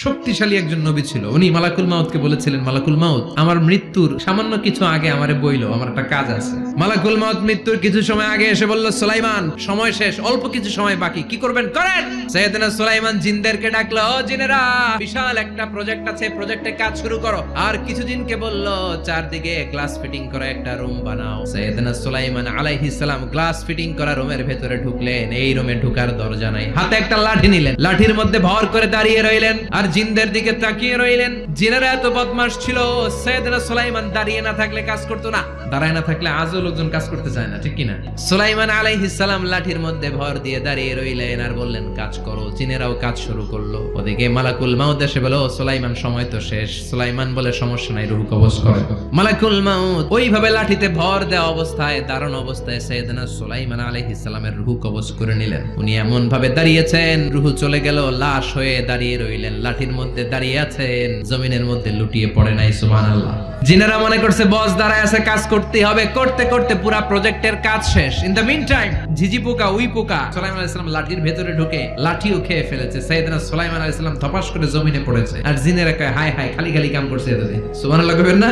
শক্তিশালী একজন নবী ছিল। উনি মালাকুল মাউতকে বলেছিলেন, মালাকুল মাউত, আমার মৃত্যুর সামান্য কিছু আগে আমারে বইলো, আমার একটা কাজ আছে। মালাকুল মাউত মৃত্যুর কিছু সময় আগে এসে বলল, সুলাইমান সময় শেষ, অল্প কিছু সময় বাকি, কি করবেন করেন। সাইয়েদনা সুলাইমান জিনদেরকে ডাকলো, ও জিনেরা, বিশাল একটা প্রজেক্ট আছে, প্রজেক্টে কাজ শুরু করো। আর কিছু জিনকে বলল, চারদিকে গ্লাস ফিটিং করা একটা রুম বানাও। সাইয়েদনা সুলাইমান আলাইহিস সালাম গ্লাস ফিটিং করা রুমের ভেতরে ঢুকলেন। এই রুমে ঢুকার দরজা নাই, হাতে একটা লাঠি নিলেন, লাঠির মধ্যে ভর করে দাঁড়িয়ে রইলেন আর জিনদের দিকে তাকিয়ে রইলেন। জিনেরা এত বদমাশ ছিল, সাইয়েদনা সুলাইমান দাঁড়িয়ে না থাকলে কাজ করতো না, দাঁড়ায় না থাকলে আজও লোকজন কাজ করতে চায় না, ঠিক কিনা? সুলাইমান আলাইহিস সালাম লাঠির মধ্যে ভর দিয়ে দাঁড়িয়ে রইলেন আর বললেন, কাজ করো। জিনেরাও কাজ শুরু করলো। ওদিকে মালাকুল মাউত এসে বলে, ও সুলাইমান সময় তো শেষ। সুলাইমান বলে, সমস্যা নাই, রূহ কবজ করো। মালাকুল মাউত ওইভাবে লাঠিতে ভর দেওয়া অবস্থায়, দাঁড়ানো অবস্থায় সাইয়েদনা সুলাইমান আলাইহিস সালামের রূহ কবজ করে নিলেন। উনি এমন ভাবে দাঁড়িয়েছেন, রূহ চলে গেল, লাশ হয়ে দাঁড়িয়ে রইলেন। লাঠির মধ্যে দাঁড়িয়ে আছেন, জমিনের মধ্যে লুটিয়ে পড়ে নাই। সুবহানাল্লাহ। জিনেরা মনে করছে বস দাঁড়ায় আছে, কাজ করতে হবে। করতে করতে পুরা প্রজেক্টের কাজ শেষ। ইন দ্য মিন টাইম ঝিঝি পোকা, উই পোকা সুলাইমান আলাইহিস সালাম লাঠির ভেতরে ঢুকে লাঠিও খেয়ে ফেলেছে। সাইয়েদনা সুলাইমান আলাইহিস সালাম ধপাস করে জমিনে পড়েছে। আর জিনেরা কয়, হায় হায়, খালি খালি কাম করছে এতদিন। সুবহানাল্লাহ কইবেন না?